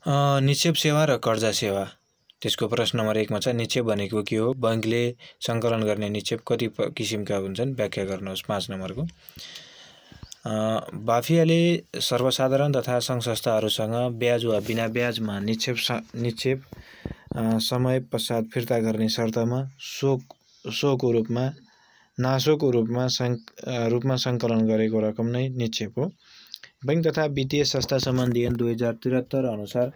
निक्षेप सेवा र कर्जा सेवा, त्यसको प्रश्न नम्बर 1 मा छ निक्षेप भनेको के हो, बैंकले सङ्कलन गर्ने निक्षेप कति किसिमका हुन्छन्, व्याख्या गर्नुहोस्। 5 नम्बरको बाफियाले सर्वसाधारण तथा सङ्घ संस्थाहरूसँग ब्याज वा बिना ब्याजमा निक्षेप समय पश्चात फिर्ता गर्ने शर्तमा सोको रूपमा नासोको रूपमा सङ्कलन गरेको रकम नै निक्षेप हो। बैंक तथा वित्तीय संस्था सम्बन्धी ऐन 2073 अनुसार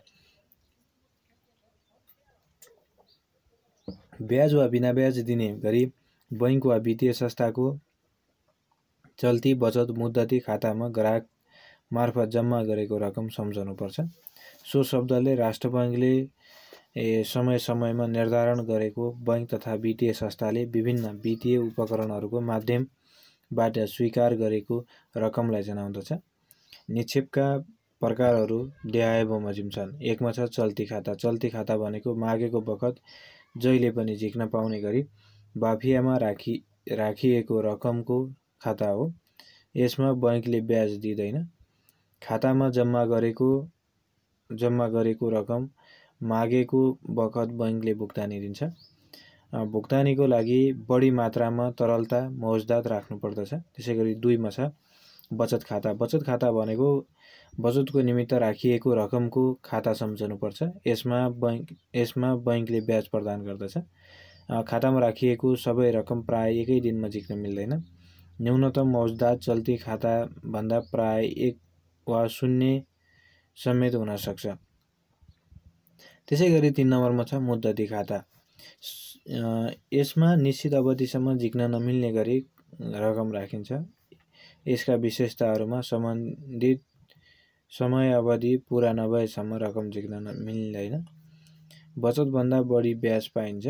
ब्याज वा बिना ब्याज दिने गरी बैंक वा वित्तीय संस्थाको चल्ती बचत मुद्दती खातामा ग्राहक मार्फत जम्मा गरेको रकम सम्झनुपर्छ। सो शब्दले राष्ट्र बैंकले समय समयमा निर्धारण गरेको बैंक तथा वित्तीय संस्थाले विभिन्न वित्तीय उपकरणहरूको माध्यमबाट स्वीकार गरेको रकमलाई जनाउँदछ। निक्षेपका प्रकारहरू देहायबमोजिम छन्। 1 मा छ चल्ती खाता। चल्ती खाता भनेको मागेको बखत जहिले पनि झिक्न पाउने गरी बाफियामा राखिएको रकमको खाता हो। यसमा बैंकले ब्याज दिँदैन। खातामा जम्मा गरेको रकम मागेको बखत बैंकले भुक्तानी दिन्छ। भुक्तानीको लागि बढी मात्रामा तरलता मौजदात राख्नुपर्दछ। त्यसैगरी 2 मा छ बचत खाता। बचत खाता भनेको बचतको निमित्त राखिएको रकमको खाता सम्झनुपर्छ। यसमा बैंकले ब्याज प्रदान गर्दछ। खातामा राखिएको सबै रकम प्राय एकै दिनमा झिक्न मिल्दैन। न्यूनतम मौजदात चल्ती खाता भन्दा प्राय 1 वा 0 समेत हुन सक्छ। त्यसैगरी 3 नम्बरमा छ मुद्दती खाता। यसमा निश्चित अवधिसम्म झिक्न नमिल्ने गरी रकम राखिन्छ। यसका विशेषताहरूमा सम्बन्धित समय अवधि पूरा नभएसम्म रकम झिक्न मिल्दैन। बचतभन्दा बढी ब्याज पाइन्छ।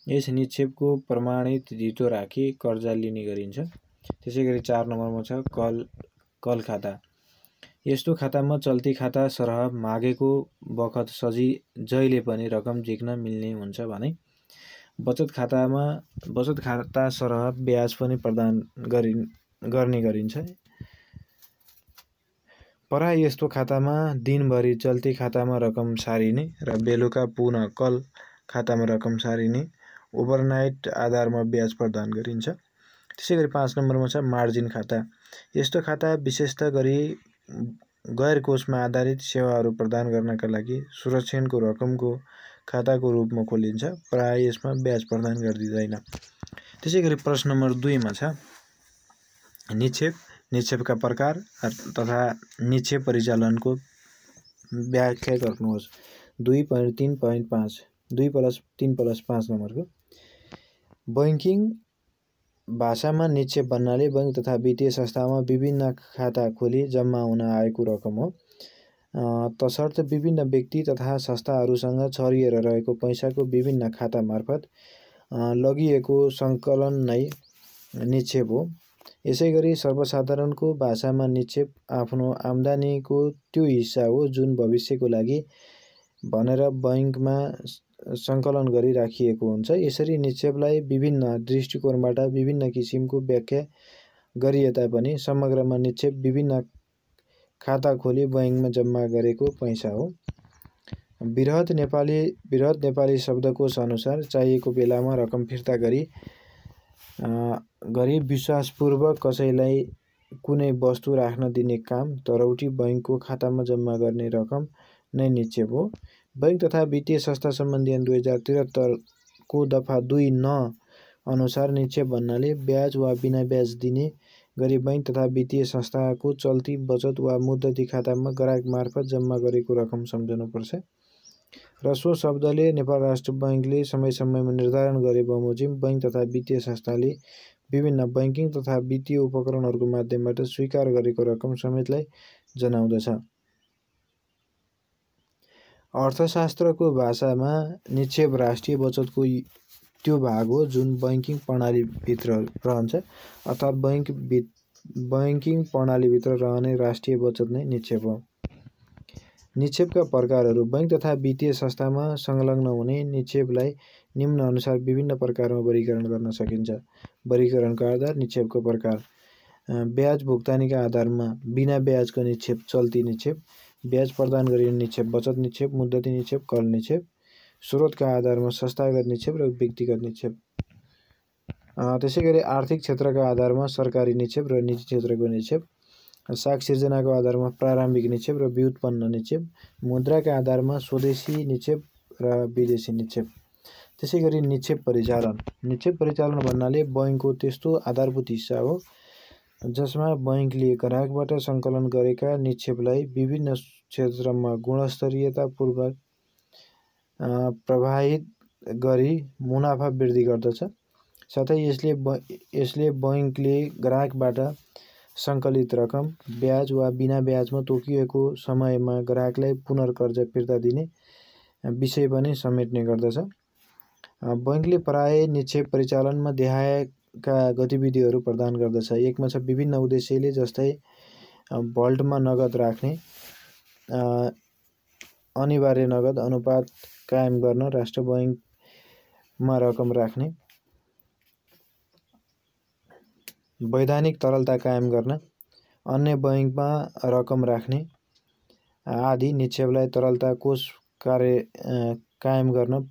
यस निक्षेपको प्रमाणित धितो राखी कर्जा लिने गरिन्छ। त्यसैगरी 4 नम्बरमा छ कल खाता। यस्तो खातामा चल्ती खाता सरह मागेको बखत जहिले पनि रकम झिक्न मिल्ने हुन्छ भने बचत खाता सरह ब्याज पनि प्रदान गर्ने गरिन्छ। प्राय यस्तो खातामा दिनभरि चल्ती खातामा रकम सारिने र बेलुका पुनः कल खातामा रकम सारिने ओभरनाइट आधारमा ब्याज प्रदान गरिन्छ। त्यसैगरी 5 नम्बरमा छ मार्जिन खाता। यस्तो खाता विशेषतः गरी गैर कोषमा आधारित सेवाहरू प्रदान गर्नका लागि सुरक्षाको रकमको खाताको रूपमा खोलिन्छ। प्राय यसमा ब्याज प्रदान गरिँदैन। त्यसैगरी प्रश्न नम्बर 2 मा छ निक्षेपका प्रकार तथा निक्षेप परिचालनको व्याख्या गर्नुहोस्। 2.3.5 2 + 3 + 5 नम्बरको बैंकिङ भाषामा निक्षेप भन्नाले बैंक तथा वित्तीय संस्थामा विभिन्न खाता खोली जम्मा हुन आएको रकम हो। तसर्थ विभिन्न व्यक्ति तथा संस्थाहरूसँग छरिएर रहेको पैसाको विभिन्न खाता मार्फत लगिएको सङ्कलन नै निक्षेप हो। यसैगरी सर्वसाधारणको भाषामा निक्षेप आफ्नो आम्दानीको त्यो हिस्सा हो जुन भविष्यको लागि भनेर बैंकमा सङ्कलन गरी राखिएको हुन्छ। यसरी निक्षेपलाई विभिन्न दृष्टिकोणबाट विभिन्न किसिमको व्याख्या गरिए तापनि समग्रमा निक्षेप विभिन्न खाता खोली बैंकमा जम्मा गरेको पैसा हो। बृहत नेपाली शब्दकोश अनुसार चाहिएको बेलामा रकम फिर्ता गरी विश्वासपूर्वक कसैलाई कुनै वस्तु राख्न दिने काम तरौटी बैंकको खातामा जम्मा गर्ने रकम नै निक्षेप हो। बैंक तथा वित्तीय संस्था सम्बन्धी ऐन 2073 को दफा 2 न अनुसार निक्षेप भन्नाले ब्याज वा बिना ब्याज दिने गरी बैंक तथा वित्तीय संस्थाको चल्ती बचत वा मुद्दती खातामा ग्राहक मार्फत जम्मा गरेको रकम सम्झनुपर्छ। र सो शब्दले नेपाल राष्ट्र बैंकले समय समयमा निर्धारण गरे बमोजिम बैंक तथा वित्तीय संस्थाले विभिन्न बैंकिङ तथा वित्तीय उपकरणहरूको माध्यमबाट स्वीकार गरेको रकम समेतलाई जनाउँदछ। अर्थशास्त्रको भाषामा निक्षेप राष्ट्रिय बचतको त्यो भाग हो जुन बैंकिङ प्रणालीभित्र रहन्छ, अर्थात् बैंकिङ प्रणालीभित्र रहने राष्ट्रिय बचत नै निक्षेप हो। निक्षेपका प्रकारहरू बैंक तथा वित्तीय संस्थामा संलग्न हुने निक्षेपलाई निम्न अनुसार विभिन्न प्रकारमा वर्गीकरण गर्न सकिन्छ। वर्गीकरणका आधार निक्षेपको प्रकार ब्याज भुक्तानीका आधारमा बिना ब्याजको निक्षेप चल्ती निक्षेप, ब्याज प्रदान गरिने निक्षेप बचत निक्षेप, मुद्दती निक्षेप, कल निक्षेप, स्रोतका आधारमा संस्थागत निक्षेप र व्यक्तिगत निक्षेप। त्यसैगरी आर्थिक क्षेत्रका आधारमा सरकारी निक्षेप र निजी क्षेत्रको निक्षेप, साख सिर्जनाको आधारमा प्रारम्भिक निक्षेप र व्युत्पन्न निक्षेप, मुद्राका आधारमा स्वदेशी निक्षेप र विदेशी निक्षेप। त्यसैगरी निक्षेप परिचालन भन्नाले बैंकको त्यस्तो आधारभूत हिस्सा हो जसमा बैंकले ग्राहकबाट सङ्कलन गरेका निक्षेपलाई विभिन्न क्षेत्रमा गुणस्तरीयतापूर्वक प्रभावित गरी मुनाफा वृद्धि गर्दछ। साथै यसले बैंकले ग्राहकबाट सङ्कलित रकम ब्याज वा बिना ब्याजमा तोकिएको समयमा ग्राहकलाई पुनर्कर्जा फिर्ता दिने विषय पनि समेट्ने गर्दछ। बैंकले प्राय निक्षेप परिचालनमा देखाएका गतिविधिहरू प्रदान गर्दछ। एकमा छ विभिन्न उद्देश्यले, जस्तै भल्टमा नगद राख्ने, अनिवार्य नगद अनुपात कायम गर्न, राष्ट्र बैंकमा रकम राख्ने, वैधानिक तरलता कायम गर्न, अन्य बैंकमा रकम राख्ने आदि निक्षेपलाई तरलता कोष कायम गर्न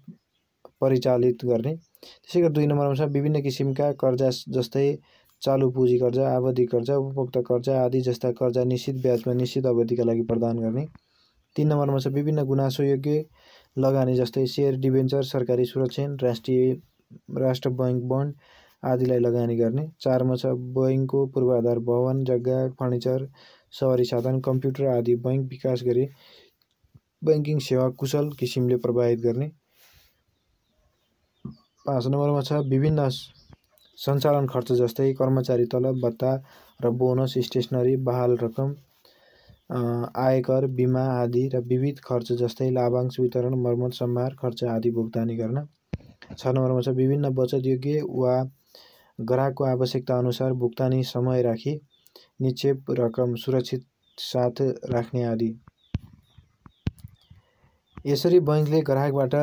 परिचालित गर्ने। त्यसैगरी 2 नम्बरमा छ विभिन्न किसिमका कर्जा जस्तै चालु पुँजी कर्जा, आवधिक कर्जा, उपभोक्ता कर्जा आदि जस्ता कर्जा निश्चित ब्याजमा निश्चित अवधिका लागि प्रदान गर्ने। 3 नम्बरमा छ विभिन्न गुनासोयोग्य लगानी जस्तै सेयर, डिबेन्चर, सरकारी सुरक्षण, राष्ट्र बैंक बन्ड आदिलाई लगानी गर्ने। 4 मा छ बैंकको पूर्वाधार भवन, जग्गा, फर्निचर, सवारी साधन, कम्प्युटर आदि बैंक विकास गरी बैंकिङ सेवा कुशल किसिमले प्रभावित गर्ने। 5 नम्बरमा छ विभिन्न सञ्चालन खर्च जस्तै कर्मचारी तलब भत्ता र बोनस, स्टेसनरी, बहाल रकम, आयकर, बिमा आदि र विविध खर्च जस्तै लाभांश वितरण, मर्मत, सम्भार खर्च आदि भुक्तानी गर्न। 6 नम्बरमा छ विभिन्न बचत योग्य वा ग्राहकको आवश्यकता अनुसार भुक्तानी समय राखी निक्षेप रकम सुरक्षित साथ राख्ने आदि। यसरी बैंकले ग्राहकबाट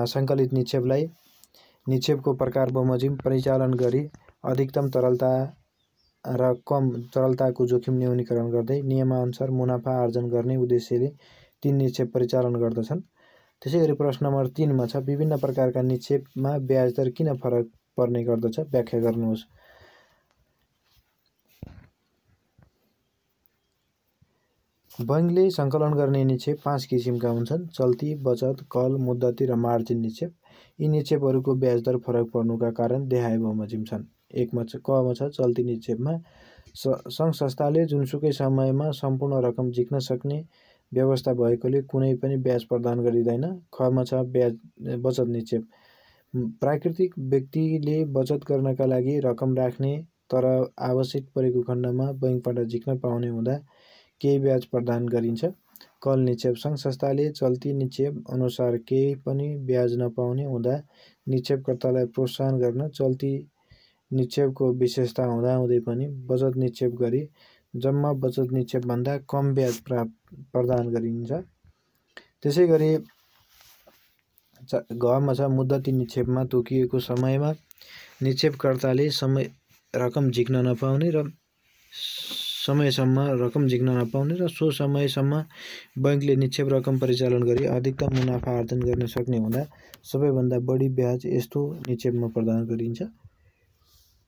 सङ्कलित निक्षेपलाई निक्षेपको प्रकार बमोजिम परिचालन गरी अधिकतम तरलता र कम तरलताको जोखिम न्यूनीकरण गर्दै नियमानुसार मुनाफा आर्जन गर्ने उद्देश्यले ती निक्षेप परिचालन गर्दछन्। त्यसैगरी प्रश्न नम्बर 3 मा छ विभिन्न प्रकारका निक्षेपमा ब्याज दर किन फरक पर्ने गर्दछ, व्याख्या गर्नुहोस्। बैंकले सङ्कलन गर्ने निक्षेप 5 किसिमका हुन्छन्: चल्ती, बचत, कल, मुद्दती र मार्जिन निक्षेप। यी निक्षेपहरूको ब्याज दर फरक पर्नुका कारण देहाय बमोजिम छन्। क मा छ चल्ती निक्षेपमा सङ्घ संस्थाले जुनसुकै समयमा सम्पूर्ण रकम झिक्न सक्ने व्यवस्था भएकोले कुनै पनि ब्याज प्रदान गरिँदैन। ख मा छ बचत निक्षेप। प्राकृतिक व्यक्तिले बचत गर्नका लागि रकम राख्ने तर आवश्यक परेको खण्डमा बैंकबाट झिक्न पाउने हुँदा केही ब्याज प्रदान गरिन्छ। कल निक्षेप। सङ्घ संस्थाले चल्ती निक्षेप अनुसार केही पनि ब्याज नपाउने हुँदा निक्षेपकर्तालाई प्रोत्साहन गर्न चल्ती निक्षेपको विशेषता हुँदाहुँदै पनि बचत निक्षेप गरी जम्मा बचत निक्षेपभन्दा कम ब्याज प्रदान गरिन्छ। त्यसैगरी घ मा छ मुद्दती निक्षेपमा तोकिएको समयमा निक्षेपकर्ताले रकम झिक्न नपाउने र सो समयसम्म बैंकले निक्षेप रकम परिचालन गरी अधिकतम मुनाफा आर्जन गर्न सक्ने हुँदा सबैभन्दा बढी ब्याज यस्तो निक्षेपमा प्रदान गरिन्छ।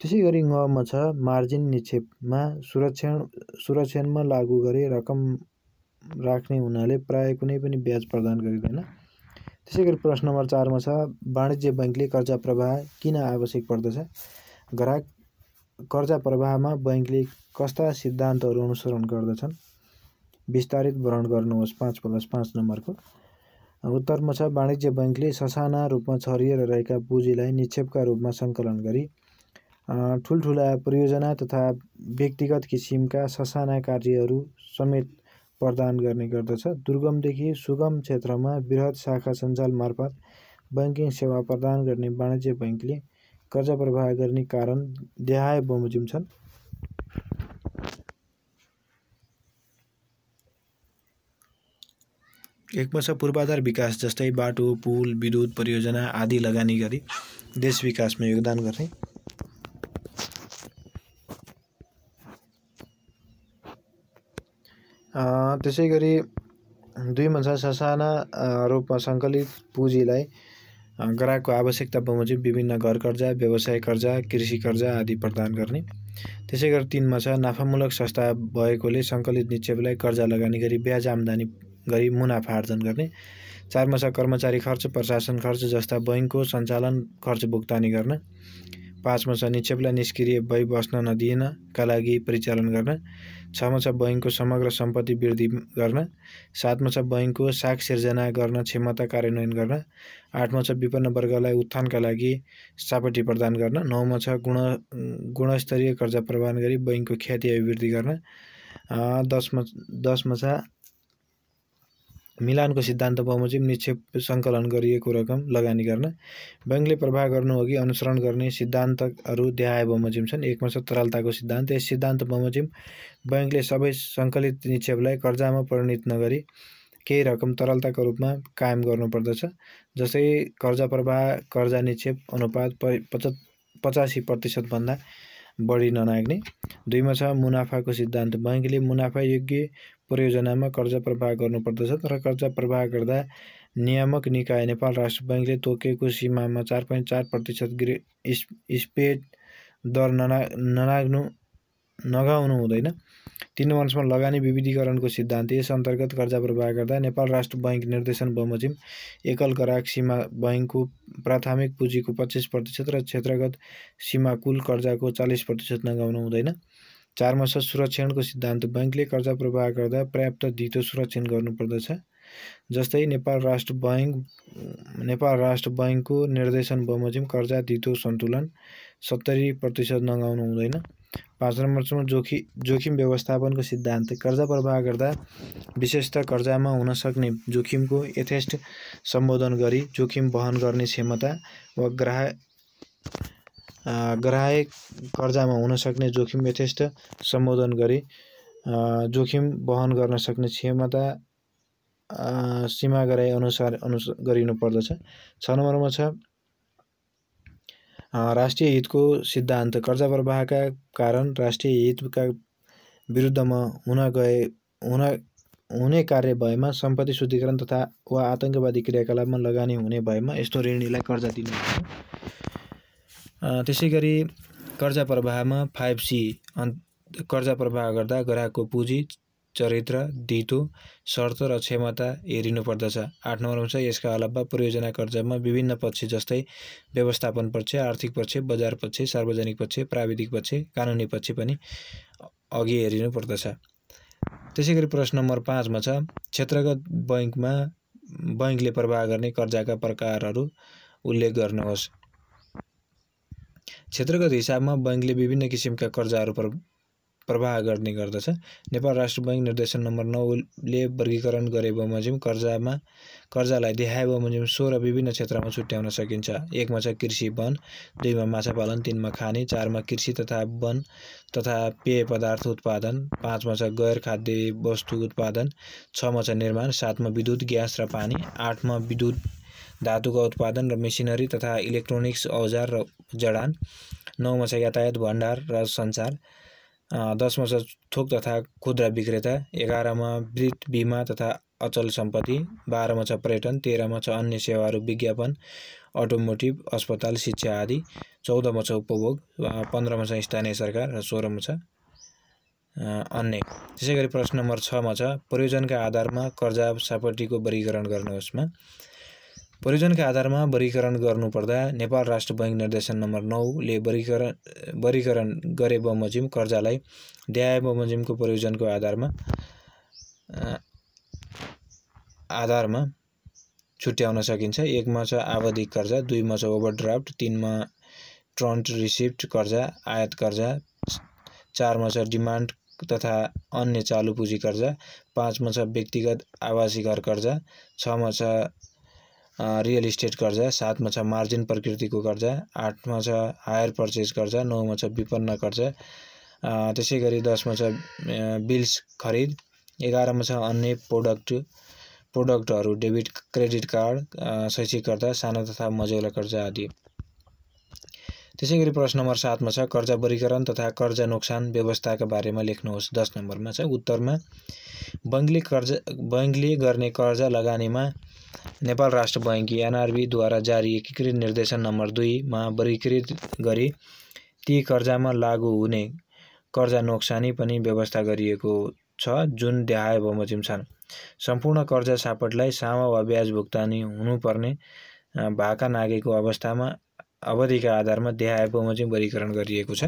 त्यसैगरी ङ मा छ मार्जिन निक्षेपमा सुरक्षणमा लागू गरे रकम राख्ने हुनाले प्राय कुनै पनि ब्याज प्रदान गरिँदैन। त्यसैगरी प्रश्न नम्बर 4 मा छ वाणिज्य बैंकले कर्जा प्रवाह किन आवश्यक पर्दछ? ग्राहक कर्जा प्रवाहमा बैंकले कस्ता सिद्धान्तहरू अनुसरण गर्दछन्? विस्तारित वर्णन गर्नुहोस्। 5+5 नम्बरको उत्तरमा छ वाणिज्य बैंकले ससाना रूपमा छरिएर रहेका पुँजीलाई निक्षेपका रूपमा सङ्कलन गरी ठुलठुला परियोजना तथा व्यक्तिगत किसिमका ससाना कार्यहरू समेत प्रदान गर्ने गर्दछ। दुर्गमदेखि सुगम क्षेत्रमा बृहत शाखा सञ्जाल मार्फत बैंकिङ सेवा प्रदान गर्ने वाणिज्य बैंकले कर्जा प्रवाह गर्ने कारण देहाय बमोजिम छन्। एकमा छ पूर्वाधार विकास जस्तै बाटो, पुल, विद्युत परियोजना आदि लगानी गरी देश विकासमा योगदान गर्ने। त्यसैगरी 2 मा छ ससाना रूपमा सङ्कलित पुँजीलाई ग्राहकको आवश्यकता बमोजिम विभिन्न घर कर्जा, व्यवसाय कर्जा, कृषि कर्जा आदि प्रदान गर्ने। त्यसै गरी 3 मा छ नाफामूलक संस्था भएकोले सङ्कलित निक्षेपलाई कर्जा लगानी गरी ब्याज आम्दानी गरी मुनाफा आर्जन गर्ने। 4 मा छ कर्मचारी खर्च, प्रशासन खर्च जस्ता बैंकको सञ्चालन खर्च भुक्तानी गर्न। 5 मा छ निक्षेपलाई निष्क्रिय भई बस्न नदिनका लागि परिचालन गर्न। 6 मा छ बैंकको समग्र सम्पत्ति वृद्धि गर्न। 7 मा छ बैंकको साख सिर्जना गर्न क्षमता कार्यान्वयन गर्न। 8 मा छ विपन्न वर्गलाई उत्थानका लागि सापटी प्रदान गर्न। 9 मा छ गुणस्तरीय कर्जा प्रदान गरी बैंकको ख्याति अभिवृद्धि गर्न। 10 मा छ मिलानको सिद्धान्त बमोजिम निक्षेप सङ्कलन गरिएको रकम लगानी गर्न। बैंकले प्रवाह गर्नुअघि अनुसरण गर्ने सिद्धान्तहरू देहाय बमोजिम छन्। 1 मा छ तरलताको सिद्धान्त। यस सिद्धान्त बमोजिम बैंकले सबै सङ्कलित निक्षेपलाई कर्जामा परिणत नगरी केही रकम तरलताको रूपमा कायम गर्नुपर्दछ। जस्तै कर्जा प्रवाह कर्जा निक्षेप अनुपात 85% भन्दा बढी ननाग्ने। 2 मा छ मुनाफाको सिद्धान्त। बैंकले मुनाफा योग्य परियोजनामा कर्जा प्रवाह गर्नुपर्दछ, तर कर्जा प्रवाह गर्दा नियामक निकाय नेपाल राष्ट्र बैंकले तोकेको सीमामा 4.4% स्प्रेड दर नगाउनु हुँदैन। 3 वर्षमा लगानी विविधीकरणको सिद्धान्त। यस अन्तर्गत कर्जा प्रवाह गर्दा नेपाल राष्ट्र बैंक निर्देशन बमोजिम एकल ग्राहक सीमा बैंकको प्राथमिक पुँजीको 25% र क्षेत्रगत सीमा कुल कर्जाको 40% नगाउनु हुँदैन। 4 मा छ सुरक्षणको सिद्धान्त। बैंकले कर्जा प्रवाह गर्दा पर्याप्त धितो सुरक्षण गर्नुपर्दछ। जस्तै नेपाल राष्ट्र बैंकको निर्देशन बमोजिम कर्जा धितो सन्तुलन 70% नगाउनु हुँदैन। 5 नम्बरमा जोखिम व्यवस्थापनको सिद्धान्त। कर्जा प्रवाह गर्दा विशेषतः कर्जामा हुन सक्ने जोखिमको यथेष्ट सम्बोधन गरी जोखिम वहन गर्ने क्षमता वा ग्राहक कर्जामा हुन सक्ने जोखिम यथेष्ट सम्बोधन गरी जोखिम वहन गर्न सक्ने क्षमता सीमा गराइ अनुसार गरिनुपर्दछ। 6 नम्बरमा छ राष्ट्रिय हितको सिद्धान्त। कर्जा प्रवाहका कारण राष्ट्रिय हितका विरुद्धमा हुने कार्य भएमा सम्पत्ति शुद्धिकरण तथा वा आतंकवादी क्रियाकलापमा लगानी हुने भएमा यस्तो ऋणीलाई कर्जा दिनुपर्छ। त्यसै गरी कर्जा प्रवाहमा 5C कर्जा प्रवाह गर्दा ग्राहकको पुँजी, चरित्र, धितो, शर्त र क्षमता हेरिनुपर्दछ। 8 नम्बरमा छ यसका अलावा परियोजना कर्जामा विभिन्न पक्ष जस्तै व्यवस्थापन पक्ष, आर्थिक पक्ष, बजार पक्ष, सार्वजनिक पक्ष, प्राविधिक पक्ष, कानुनी पक्ष पनि अघि हेरिनुपर्दछ। त्यसै गरी प्रश्न नम्बर 5 मा छ क्षेत्रगत बैंकमा बैंकले प्रवाह गर्ने कर्जाका प्रकारहरू उल्लेख गर्नुहोस्। क्षेत्रगत हिसाबमा बैंकले विभिन्न किसिमका कर्जाहरू प्रवाह गर्ने गर्दछ। नेपाल राष्ट्र बैंक निर्देशन नम्बर 9 ले वर्गीकरण गरे बमोजिम कर्जालाई देहाय बमोजिम 16 विभिन्न क्षेत्रमा छुट्याउन सकिन्छ। 1 मा छ कृषि वन, 2 मा माछा पालन, 3 मा खाने, 4 मा कृषि तथा वन तथा पेय पदार्थ उत्पादन, 5 मा छ गैर खाद्य वस्तु उत्पादन, 6 मा छ निर्माण, 7 मा विद्युत, ग्यास र पानी, 8 मा विद्युत धातुका उत्पादन र मेसिनरी तथा इलेक्ट्रोनिक्स औजार र जडान, 9 मा छ यातायात, भण्डार र सञ्चार, 10 मा छ थोक तथा खुद्रा विक्रेता, 11 मा वित्त, बीमा तथा अचल सम्पत्ति, 12 मा छ पर्यटन, 13 मा छ अन्य सेवाहरू, विज्ञापन, अटोमोटिभ, अस्पताल, शिक्षा आदि, 14 मा छ उपभोग, 15 मा छ स्थानीय सरकार र 16 मा छ अन्य। त्यसै गरी प्रश्न नम्बर 6 मा छ प्रयोजनका आधारमा कर्जा सापटीको वर्गीकरण गर्नुहोस्। प्रयोजनका आधारमा वर्गीकरण गर्नुपर्दा नेपाल राष्ट्र बैंक निर्देशन नम्बर 9 ले वर्गीकरण गरे बमोजिम कर्जालाई देहाय बमोजिमको प्रयोजनको आधारमा छुट्याउन सकिन्छ। 1 मा छ आवधिक कर्जा, 2 मा छ ओभरड्राफ्ट, 3 मा ट्रन्ट रिसिप्ट कर्जा, आयात कर्जा, 4 मा छ डिमान्ड तथा अन्य चालु पुँजी कर्जा, 5 मा छ व्यक्तिगत आवासीय घर कर्जा, 6 मा छ रियल इस्टेट कर्जा, 7 मा छ मार्जिन प्रकृतिको कर्जा, 8 मा छ हायर पर्चेज कर्जा, 9 मा छ विपन्न कर्जा, त्यसै गरी 10 मा छ बिल्स खरिद, 11 मा छ अन्य प्रोडक्टहरू, डेबिट क्रेडिट कार्ड, शैक्षिक कर्जा, सानो तथा मझौला कर्जा आदि। त्यसैगरी प्रश्न नम्बर 7 मा छ कर्जा वर्गीकरण तथा कर्जा नोक्सान व्यवस्थाका बारेमा लेख्नुहोस्। 10 नम्बरमा छ उत्तरमा बैंकले गर्ने कर्जा लगानीमा नेपाल राष्ट्र बैंक NRB द्वारा जारी एकीकृत निर्देशन नम्बर 2 मा वर्गीकृत गरी ती कर्जामा लागू हुने कर्जा नोक्सानी पनि व्यवस्था गरिएको छ जुन देहाय बमोजिम छन्। सम्पूर्ण कर्जा सापटलाई सामा वा ब्याज भुक्तानी हुनुपर्ने भाका नागेको अवस्थामा अवधिका आधारमा देहाय बमोजिम वर्गीकरण गरिएको छ।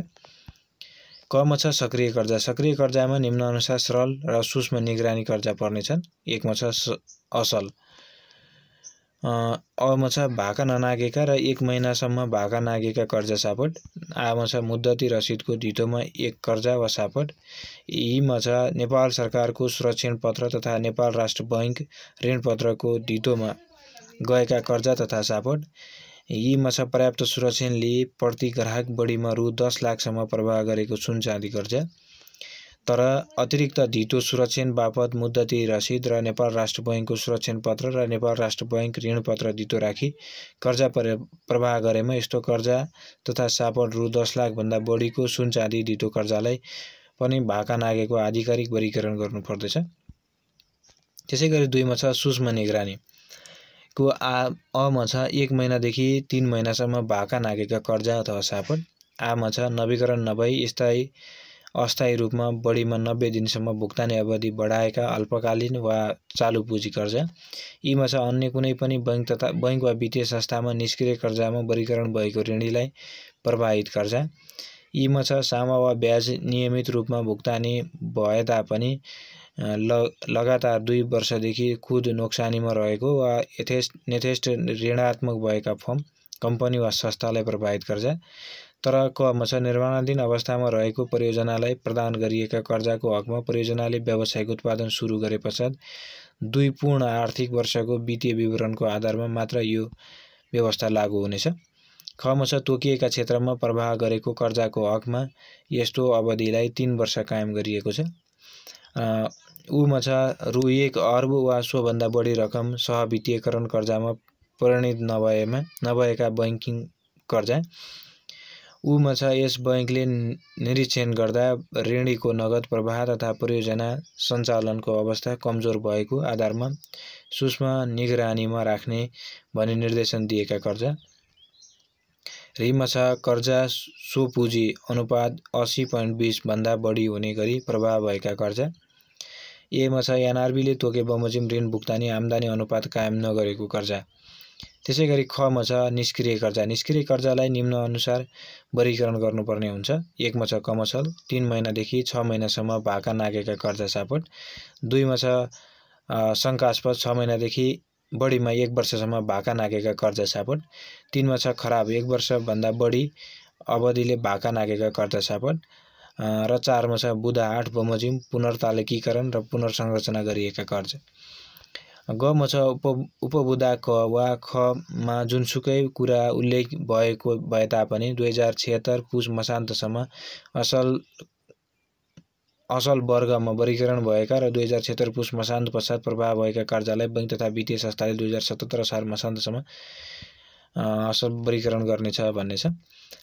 कमा छ सक्रिय कर्जा। सक्रिय कर्जामा निम्नानुसार सरल र सूक्ष्म निगरानी कर्जा पर्नेछन्। 1 मा छ असल। अमा छ भाका ननागेका र 1 महिनासम्म भाका नागेका कर्जा सापट। आमा छ मुद्दती रसिदको धितोमा एक कर्जा वा सापट। यीमा छ नेपाल सरकारको सुरक्षण पत्र तथा नेपाल राष्ट्र बैंक ऋणपत्रको धितोमा गएका कर्जा तथा सापट। यीमा छ पर्याप्त सुरक्षण लिए प्रति ग्राहक बढीमा रु 10 लाखसम्म प्रवाह गरेको सुन चाँदी कर्जा। तर अतिरिक्त धितो सुरक्षण बापत मुद्दती रसिद र नेपाल राष्ट्र बैंकको सुरक्षण पत्र र नेपाल राष्ट्र बैंक ऋणपत्र धितो राखी कर्जा प्रवाह गरेमा यस्तो कर्जा तथा सापट रु 10 लाखभन्दा बढीको सुन चाँदी धितो कर्जालाई पनि भाका नागेको आधिकारिक वर्गीकरण गर्नुपर्दछ। त्यसैगरी 2 मा छ सूक्ष्म निगरानी को अमा छ 1 महिनादेखि 3 महिनासम्म भाका नागेका कर्जा अथवा सापट। आमा छ नवीकरण नभई अस्थायी रूपमा बढीमा 90 दिनसम्म भुक्तानी अवधि बढाएका अल्पकालीन वा चालु पुँजी कर्जा। यीमा छ अन्य कुनै पनि बैंक वा वित्तीय संस्थामा निष्क्रिय कर्जामा वर्गीकरण भएको ऋणीलाई प्रवाहित कर्जा। यीमा छ सामा वा ब्याज नियमित रूपमा भुक्तानी भए तापनि लगातार 2 वर्षदेखि खुद नोक्सानीमा रहेको वा यथेष्ट ऋणात्मक भएका फर्म, कम्पनी वा संस्थालाई प्रवाहित कर्जा। तर कमा छ निर्माणाधीन अवस्थामा रहेको परियोजनालाई प्रदान गरिएका कर्जाको हकमा परियोजनाले व्यावसायिक उत्पादन सुरु गरे पश्चात 2 पूर्ण आर्थिक वर्षको वित्तीय विवरणको आधारमा मात्र यो व्यवस्था लागू हुनेछ। खमा छ तोकिएका क्षेत्रमा प्रवाह गरेको कर्जाको हकमा यस्तो अवधिलाई 3 वर्ष कायम गरिएको छ। उमा छ रु 1 अर्ब वा सोभन्दा बढी रकम सहवित्तीयकरण कर्जामा परिणत नभएका बैंकिङ कर्जा। उमा छ यस बैंकले निरीक्षण गर्दा ऋणीको नगद प्रवाह तथा परियोजना सञ्चालनको अवस्था कमजोर भएको आधारमा सूक्ष्म निगरानीमा राख्ने भनी निर्देशन दिएका कर्जा। ऋमा छ कर्जा सोपुँजी अनुपात 80.20 भन्दा बढी हुने गरी प्रवाह भएका कर्जा। एमा छ एनआरबीले तोके बमोजिम ऋण भुक्तानी आम्दानी अनुपात कायम नगरेको कर्जा। त्यसैगरी खमा छ निष्क्रिय कर्जा। निष्क्रिय कर्जालाई निम्न अनुसार वर्गीकरण गर्नुपर्ने हुन्छ। 1 मा छ कमर्सल 3 महिनादेखि 6 महिनासम्म भाका नागेका कर्जा सापट। 2 मा छ शङ्कास्पद 6 महिनादेखि बढीमा 1 वर्षसम्म भाका नागेका कर्जा सापट। 3 मा छ खराब 1 वर्षभन्दा बढी अवधिले भाका नागेका कर्जा सापट। र 4 मा छ बुधा 8 बमोजिम पुनर्तालिकीकरण र पुनर्संरचना गरिएका कर्जा। ग मा छ उपबुधा क वा ख मा जुनसुकै कुरा उल्लेख भएको भए तापनि 2076 पुस मसान्तसम्म असल वर्गमा वर्गीकरण भएका र 2076 पुस मसान्त पश्चात प्रवाह भएका कर्जालाई बैंक तथा वित्तीय संस्थाले 2077 साल मसान्तसम्म असल वर्गीकरण गर्नेछ भन्ने छ।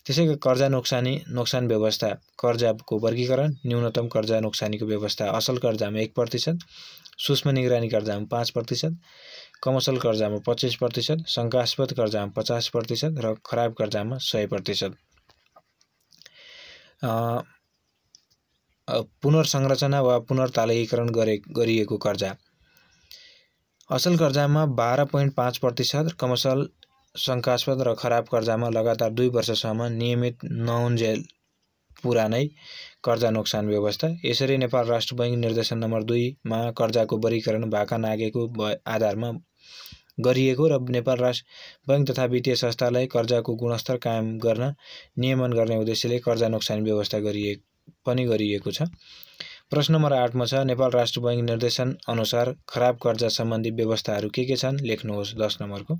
त्यसैगरी कर्जा नोक्सान व्यवस्था कर्जाको वर्गीकरण न्यूनतम कर्जा नोक्सानीको व्यवस्था असल कर्जामा 1%, सूक्ष्म निगरानी कर्जामा 5%, कमर्सल कर्जामा 25%, शङ्कास्पद कर्जामा 50% र खराब कर्जामा 100%। पुनर्संरचना वा पुनर्तालिकीकरण गरिएको कर्जा। असल कर्जामा 12.5%, कमर्सल शङ्कास्पद र खराब कर्जामा लगातार 2 वर्षसम्म नियमित नहुन्जेल पुरानै कर्जा नोक्सान व्यवस्था। यसरी नेपाल राष्ट्र बैंक निर्देशन नम्बर 2 मा कर्जाको वर्गीकरण भाका नागेको आधारमा गरिएको र नेपाल राष्ट्र बैंक तथा वित्तीय संस्थालाई कर्जाको गुणस्तर कायम गर्न नियमन गर्ने उद्देश्यले कर्जा नोक्सान व्यवस्था गरिएको छ। प्रश्न नम्बर 8 मा छ नेपाल राष्ट्र बैंक निर्देशन अनुसार खराब कर्जा सम्बन्धी व्यवस्थाहरू के छन् लेख्नुहोस्। 10 नम्बरको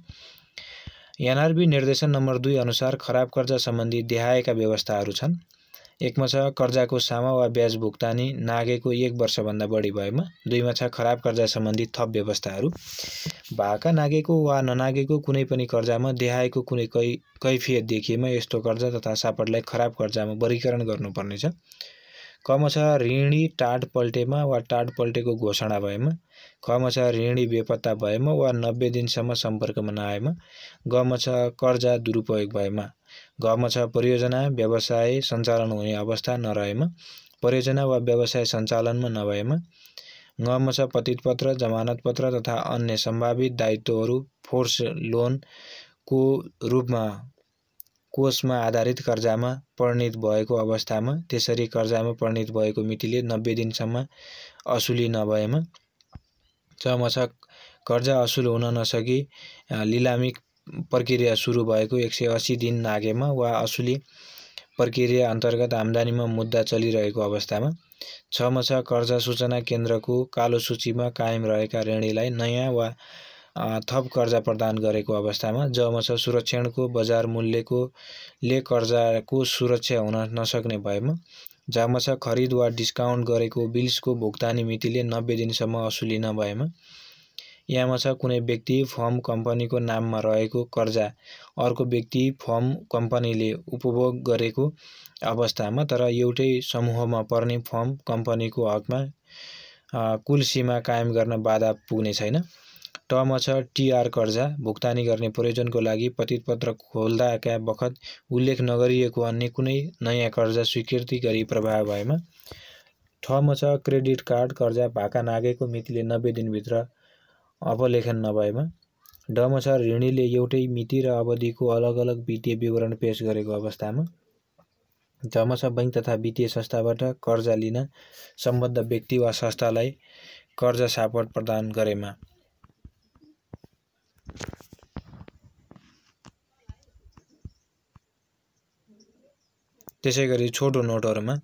एनआरबी निर्देशन नम्बर 2 अनुसार खराब कर्जा सम्बन्धी देहायका व्यवस्थाहरू छन्। एकमा छ कर्जाको सामा वा ब्याज भुक्तानी नागेको 1 वर्षभन्दा बढी भएमा। 2 मा छ खराब कर्जा सम्बन्धी थप व्यवस्थाहरू। भाका नागेको वा ननागेको कुनै पनि कर्जामा देखाएको कुनै कैफियत देखिएमा यस्तो कर्जा तथा सापटलाई खराब कर्जामा वर्गीकरण गर्नुपर्नेछ। कमा छ ऋणी टाढ पल्टेमा वा टाढ पल्टेको घोषणा भएमा। खमा छ ऋणी बेपत्ता भएमा वा 90 दिनसम्म सम्पर्कमा नआएमा। गमा छ कर्जा दुरुपयोग भएमा। घमा छ परियोजना व्यवसाय सञ्चालन हुने अवस्था नरहेमा। परियोजना वा व्यवसाय सञ्चालनमा नभएमा। गमा छ पतितपत्र जमानत पत्र तथा अन्य सम्भावित दायित्वहरू फोर्स लोनको रूपमा कोषमा आधारित कर्जामा परिणत भएको अवस्थामा। त्यसरी कर्जामा परिणत भएको मितिले 90 दिनसम्म असुली नभएमा। चमा छ कर्जा असुल हुन नसकी लिलामी प्रक्रिया सुरु भएको 180 दिन नागेमा वा असुली प्रक्रिया अन्तर्गत आम्दानीमा मुद्दा चलिरहेको अवस्थामा। छमा छ कर्जा सूचना केन्द्रको कालो सूचीमा कायम रहेका ऋणीलाई नयाँ वा थप कर्जा प्रदान गरेको अवस्थामा। जमा छ सुरक्षणको बजार मूल्यको ले कर्जाको सुरक्षा हुन नसक्ने भएमा। जमा छ खरिद वा डिस्काउन्ट गरेको बिल्सको भुक्तानी मितिले 90 दिनसम्म असुली नभएमा। यामा छ कुनै व्यक्ति फर्म कम्पनीको नाममा रहेको कर्जा अर्को व्यक्ति फर्म कम्पनीले उपभोग गरेको अवस्थामा तर एउटै समूहमा पर्ने फर्म कम्पनीको हकमा कुल सीमा कायम गर्न बाधा पुग्ने छैन। टमा छ टीआर कर्जा भुक्तानी गर्ने प्रयोजनको लागि पतितपत्र खोल्दाका बखत उल्लेख नगरिएको अन्य कुनै नयाँ कर्जा स्वीकृति गरी प्रभाव भएमा। ठमा छ क्रेडिट कार्ड कर्जा भाका नागेको मितिले 90 दिनभित्र अपलेखन नभएमा। डमा छ ऋणीले एउटै मिति र अवधिको अलग अलग वित्तीय विवरण पेश गरेको अवस्थामा। जमा छ बैंक तथा वित्तीय संस्थाबाट कर्जा लिन सम्बद्ध व्यक्ति वा संस्थालाई कर्जा सापट प्रदान गरेमा। त्यसैगरी छोटो नोटहरूमा